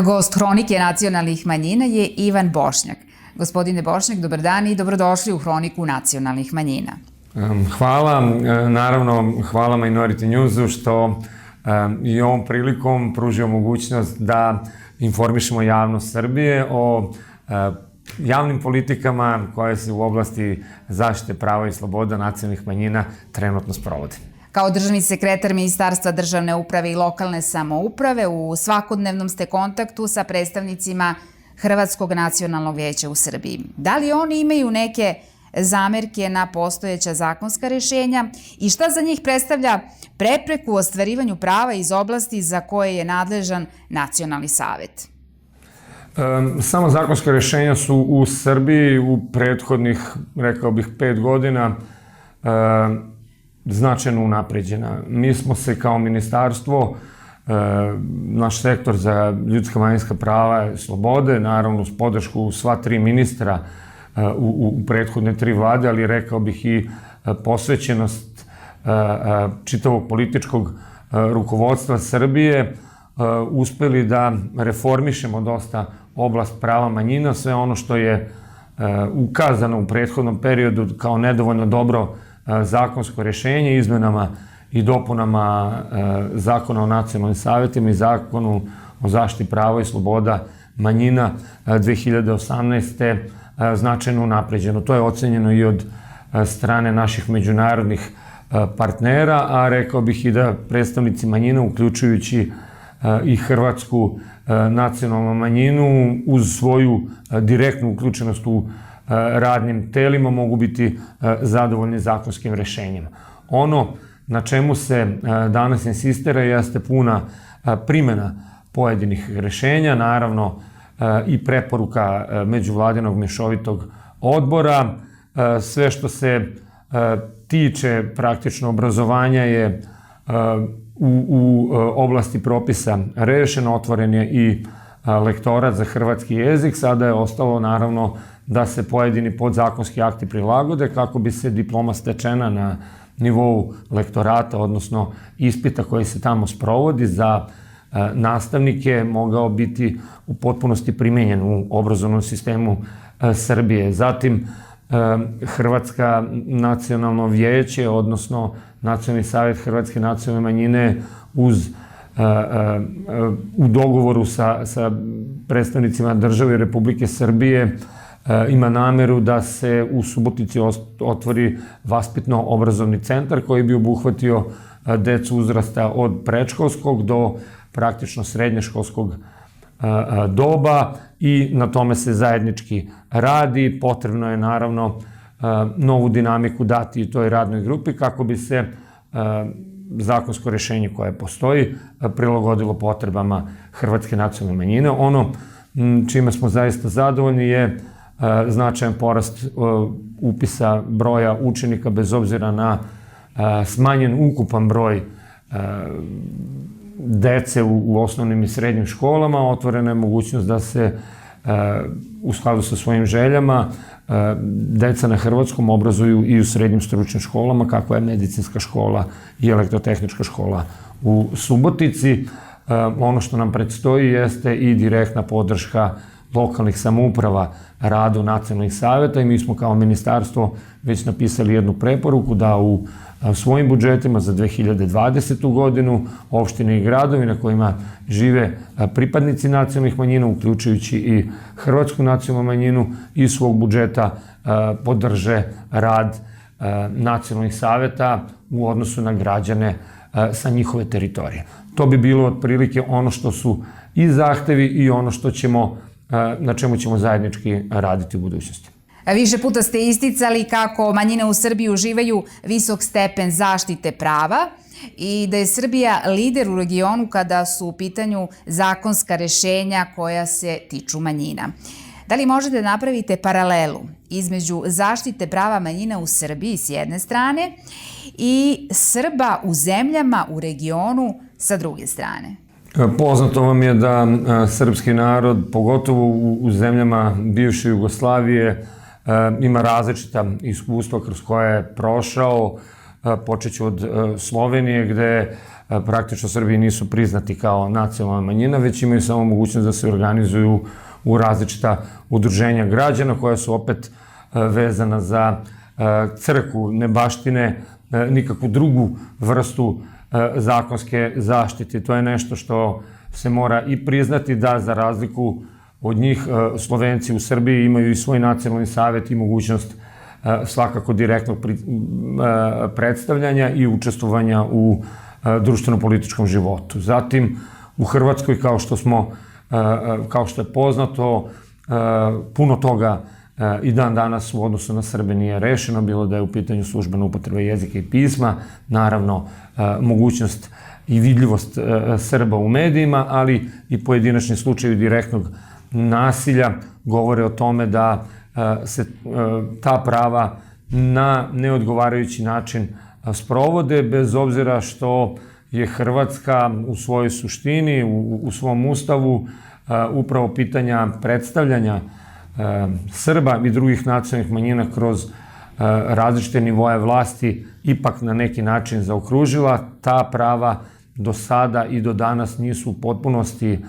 Gost Hronike nacionalnih manjina je Ivan Bošnjak. Gospodine Bošnjak, dobar dan i dobrodošli u Hroniku nacionalnih manjina. Hvala, naravno hvala Minority Newsu što i ovom prilikom pružio mogućnost da informišemo javnost Srbije o javnim politikama koje se u oblasti zaštite prava i sloboda nacionalnih manjina trenutno sprovode. Kao državni sekretar Ministarstva državne uprave i lokalne samouprave u svakodnevnom ste kontaktu sa predstavnicima Hrvatskog nacionalnog vijeća u Srbiji. Da li oni imaju neke zamerke na postojeća zakonska rješenja i šta za njih predstavlja prepreku u ostvarivanju prava iz oblasti za koje je nadležan Nacionalni savet? Samo zakonska rješenja su u Srbiji u prethodnih, rekao bih, 5 godina značajno unapređena. Mi smo se kao ministarstvo, naš sektor za ljudska manjinska prava i slobode, naravno uz podršku sva 3 ministra u prethodne 3 vlade, ali rekao bih i posvećenost čitavog političkog rukovodstva Srbije, uspeli da reformišemo dosta oblast prava manjina, sve ono što je ukazano u prethodnom periodu kao nedovoljno dobro zakonsko rješenje, izmenama i dopunama Zakona o nacionalnim savetima i Zakonu o zaštiti prava i sloboda manjina 2018. značajno unapređeno. To je ocenjeno i od strane naših međunarodnih partnera, a rekao bih i da predstavnici manjina, uključujući i Hrvatsku nacionalnu manjinu, uz svoju direktnu uključenost u radnim telima, mogu biti zadovoljni zakonskim rješenjima. Ono na čemu se danas insistira jeste puna primjena pojedinih rješenja, naravno i preporuka međuvladinog mješovitog odbora. Sve što se tiče praktično obrazovanja je u oblasti propisa rešeno, otvoren je i lektorat za hrvatski jezik. Sada je ostalo naravno da se pojedini podzakonski akti prilagode kako bi se diploma stečena na nivou lektorata, odnosno ispita koji se tamo sprovodi za nastavnike, mogao biti u potpunosti primenjen u obrazovnom sistemu Srbije. Zatim, Hrvatska nacionalno vijeće, odnosno Nacionalni savjet Hrvatske nacionalne manjine u dogovoru sa predstavnicima države Republike Srbije ima nameru da se u Subotici otvori vaspitno-obrazovni centar koji bi obuhvatio decu uzrasta od predškolskog do praktično srednješkolskog doba i na tome se zajednički radi. Potrebno je naravno novu dinamiku dati i toj radnoj grupi kako bi se zakonsko rješenje koje postoji prilagodilo potrebama Hrvatske nacionalne manjine. Ono čime smo zaista zadovoljni je značajan porast upisa broja učenika bez obzira na smanjen ukupan broj dece u osnovnim i srednjim školama. Otvorena je mogućnost da se u skladu sa svojim željama deca na hrvatskom obrazuju i u srednjim stručnim školama, kako je medicinska škola i elektrotehnička škola u Subotici. Ono što nam predstoji jeste i direktna podrška lokalnih samouprava radu nacionalnih savjeta i mi smo kao ministarstvo već napisali jednu preporuku da u svojim budžetima za 2020. godinu opštine i gradovi na kojima žive pripadnici nacionalnih manjina, uključujući i Hrvatsku nacionalnu manjinu, iz svog budžeta podrže rad nacionalnih savjeta u odnosu na građane sa njihove teritorije. To bi bilo otprilike ono što su i zahtevi i ono što na čemu ćemo zajednički raditi u budućnosti. Više puta ste isticali kako manjine u Srbiji uživaju visok stepen zaštite prava i da je Srbija lider u regionu kada su u pitanju zakonska rješenja koja se tiču manjina. Da li možete da napravite paralelu između zaštite prava manjina u Srbiji s jedne strane i Srba u zemljama u regionu sa druge strane? Poznato vam je da srpski narod, pogotovo u zemljama bivše Jugoslavije, ima različita iskustva kroz koje je prošao. Počeću od Slovenije, gde praktično Srbiji nisu priznati kao nacionalna manjina, već imaju samo mogućnost da se organizuju u različita udruženja građana koja su opet vezana za crkvu, ne baštine nikakvu drugu vrstu zakonske zaštite. To je nešto što se mora i priznati, da za razliku od njih Slovenci u Srbiji imaju i svoj nacionalni savet i mogućnost svakako direktnog predstavljanja i učestvovanja u društveno-političkom životu. Zatim, u Hrvatskoj, kao što je poznato, puno toga i dan danas u odnosu na Srbe nije rešeno, bilo da je u pitanju službena upotreba jezika i pisma, naravno mogućnost i vidljivost Srba u medijima, ali i pojedinačni slučajevi direktnog nasilja govore o tome da se ta prava na neodgovarajući način sprovode, bez obzira što je Hrvatska u svojoj suštini, u svom ustavu, upravo pitanja predstavljanja Srba i drugih nacionalnih manjina kroz različite nivoje vlasti ipak na neki način zaokružila. Ta prava do sada i do danas nisu u potpunosti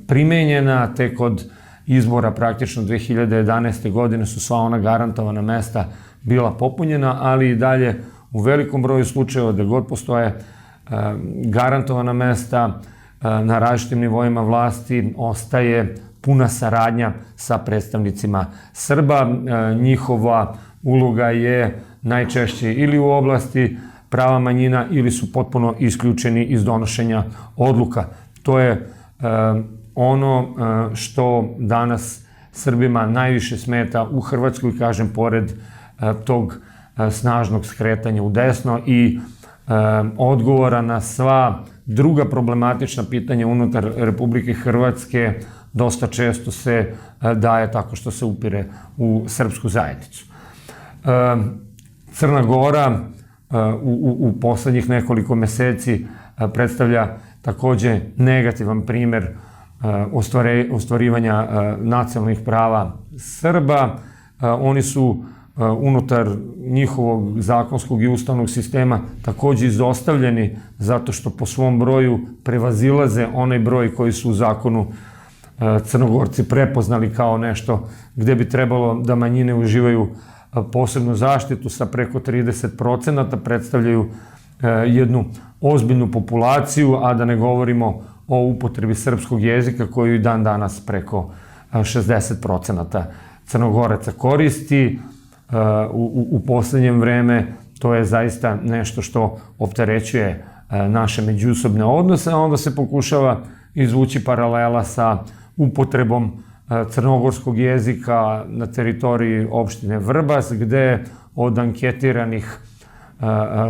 primenjena, tek od izbora praktično 2011. godine su sva ona garantovana mesta bila popunjena, ali i dalje u velikom broju slučajeva gde god postoje garantovana mesta na različitim nivoima vlasti ostaje puna saradnja sa predstavnicima Srba. Njihova uloga je najčešće ili u oblasti prava manjina ili su potpuno isključeni iz donošenja odluka. To je ono što danas Srbima najviše smeta u Hrvatskoj, kažem, pored tog snažnog skretanja u desno i odgovora na sva druga problematična pitanja unutar Republike Hrvatske dosta često se daje tako što se upire u srpsku zajednicu. Crna Gora u poslednjih nekoliko meseci predstavlja takođe negativan primer ostvarivanja nacionalnih prava Srba. Oni su unutar njihovog zakonskog i ustavnog sistema takođe izostavljeni zato što po svom broju prevazilaze onaj broj koji su u zakonu Crnogorci prepoznali kao nešto gde bi trebalo da manjine uživaju posebnu zaštitu. Sa preko 30% predstavljaju jednu ozbiljnu populaciju, a da ne govorimo o upotrebi srpskog jezika koju i dan danas preko 60% Crnogoraca koristi. U poslednje vreme to je zaista nešto što opterećuje naše međusobne odnose, a onda se pokušava izvući paralela sa upotrebom crnogorskog jezika na teritoriji opštine Vrbas, gde od anketiranih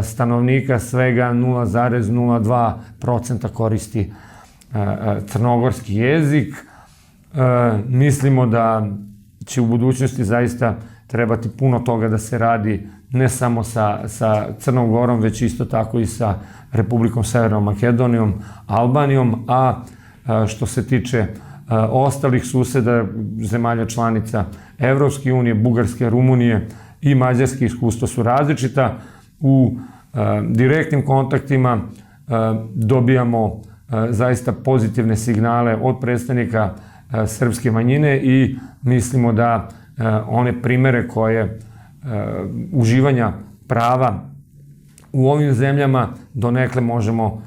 stanovnika svega 0,02% koristi crnogorski jezik. Mislimo da će u budućnosti zaista trebati puno toga da se radi ne samo sa Crnom Gorom, već isto tako i sa Republikom Severnom Makedonijom, Albanijom, a što se tiče ostalih suseda zemalja članica Evropske unije, Bugarske, Rumunije i Mađarske, iskustva su različita. U direktnim kontaktima dobijamo zaista pozitivne signale od predstavnika srpske manjine i mislimo da one primere koje uživanja prava u ovim zemljama donekle možemo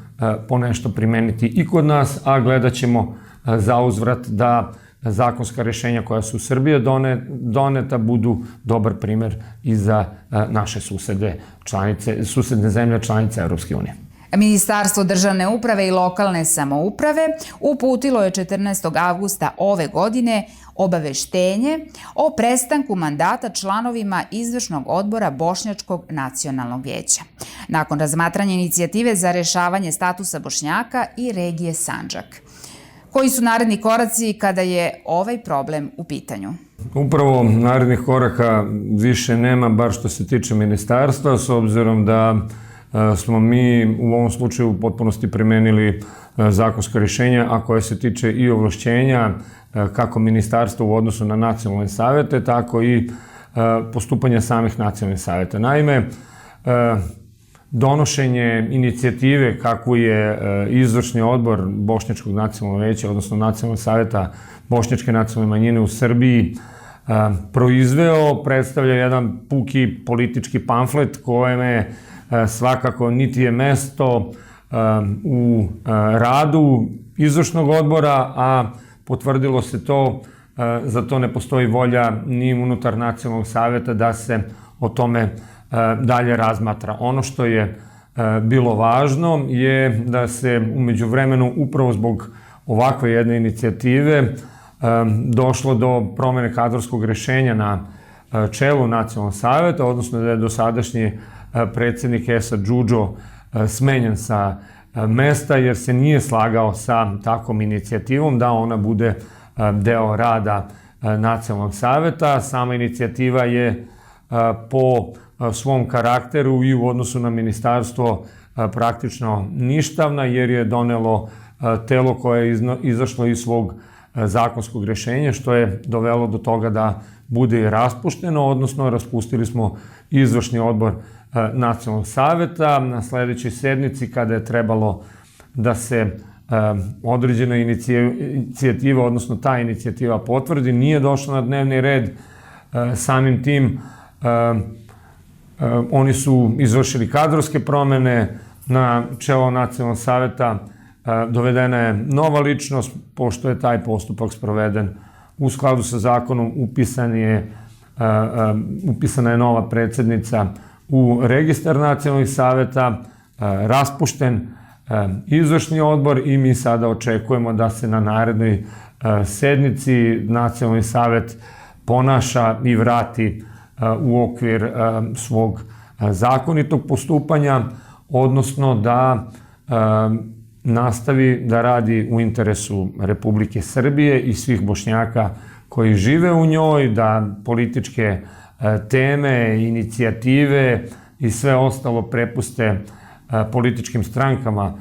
ponešto primeniti i kod nas, a gledat ćemo zauzvrat da zakonska rešenja koja su u Srbiji doneta budu dobar primer i za naše susedne zemlje članice Evropske unije. Ministarstvo državne uprave i lokalne samouprave uputilo je 14. avgusta ove godine obaveštenje o prestanku mandata članovima izvršnog odbora Bošnjačkog nacionalnog vijeća, nakon razmatranja inicijative za rešavanje statusa Bošnjaka i regije Sandžak. Koji su naredni koraci kada je ovaj problem u pitanju? Upravo narednih koraka više nema, bar što se tiče ministarstva, s obzirom da smo mi u ovom slučaju u potpunosti primenili zakonska rješenja, a koje se tiče i ovlašćenja kako ministarstva u odnosu na nacionalne savete, tako i postupanja samih nacionalnih saveta. Naime, donošenje inicijative kakvu je izvršni odbor Bošnjačkog nacionalnog veća, odnosno Nacionalnog saveta Bošnjačke nacionalne manjine u Srbiji proizveo, predstavlja jedan puki politički pamflet kojeme svakako niti je mesto u radu izvršnog odbora, a potvrdilo se to, za to ne postoji volja ni unutar Nacionalnog saveta da se o tome dalje razmatra. Ono što je bilo važno je da se u međuvremenu upravo zbog ovakve jedne inicijative došlo do promene kadrovskog rešenja na čelu Nacionalnog saveta, odnosno da je dosadašnji predsednik Esad Džudžo smenjen sa mesta jer se nije slagao sa takvom inicijativom da ona bude deo rada Nacionalnog saveta. Sama inicijativa je po svom karakteru i u odnosu na ministarstvo praktično ništavna jer je donelo telo koje je izašlo iz svog zakonskog rešenja, što je dovelo do toga da bude i raspušteno, odnosno raspustili smo izvršni odbor Nacionalnog saveta. Na sledećoj sednici, kada je trebalo da se određena inicijativa, odnosno ta inicijativa potvrdi, nije došla na dnevni red. Samim tim oni su izvršili kadrovske promene, na čelo Nacionalnog saveta dovedena je nova ličnost, pošto je taj postupak sproveden u skladu sa zakonom, upisana je nova predsednica u registar Nacionalnih saveta, raspušten izvršni odbor i mi sada očekujemo da se na narednoj sednici Nacionalni savet ponaša i vrati u okvir svog zakonitog postupanja, odnosno da nastavi da radi u interesu Republike Srbije i svih Bošnjaka koji žive u njoj, da političke teme, inicijative i sve ostalo prepuste političkim strankama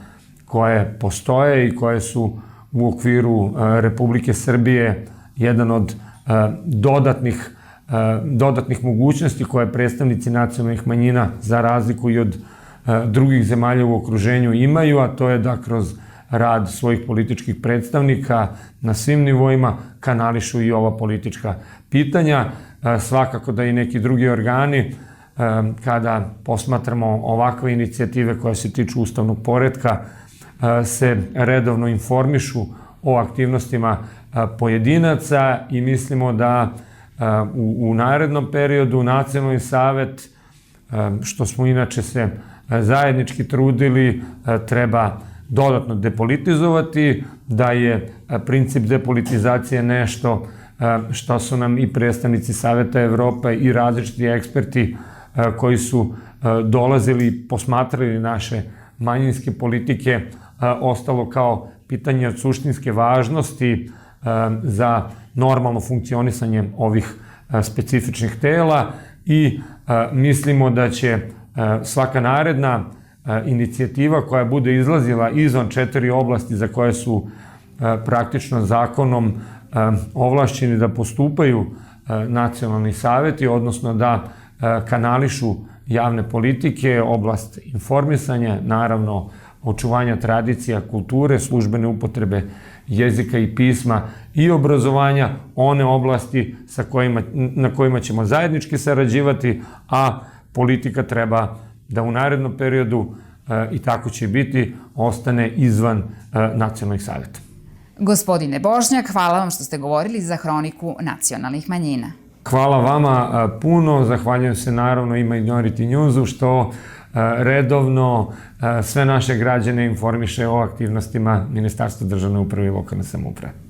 koje postoje i koje su u okviru Republike Srbije jedan od dodatnih mogućnosti koje predstavnici nacionalnih manjina, za razliku i od drugih zemalja u okruženju, imaju, a to je da kroz rad svojih političkih predstavnika na svim nivoima kanališu i ova politička pitanja. Svakako da i neki drugi organi, kada posmatramo ovakve inicijative koje se tiču ustavnog poretka, se redovno informišu o aktivnostima pojedinaca i mislimo da u narednom periodu Nacionalni savet, što smo inače se zajednički trudili, treba dodatno depolitizovati, da je princip depolitizacije nešto što su nam i predstavnici Saveta Evrope i različiti eksperti koji su dolazili i posmatrali naše manjinske politike ostalo kao pitanje od suštinske važnosti za normalno funkcionisanje ovih specifičnih tela i mislimo da će svaka naredna inicijativa koja bude izlazila izvan 4 oblasti za koje su praktično zakonom ovlašćeni da postupaju nacionalni saveti, odnosno da kanališu javne politike, oblast informisanja, naravno očuvanja tradicija, kulture, službene upotrebe jezika i pisma i obrazovanja, one oblasti na kojima ćemo zajednički sarađivati, a politika treba da u narednom periodu, i tako će biti, ostane izvan nacionalnih saveta. Gospodine Bošnjak, hvala vam što ste govorili za Hroniku nacionalnih manjina. Hvala vama puno, zahvaljujem se naravno i Minority Newsu što redovno sve naše građane informiše o aktivnostima Ministarstva državne uprave i lokalne samouprave.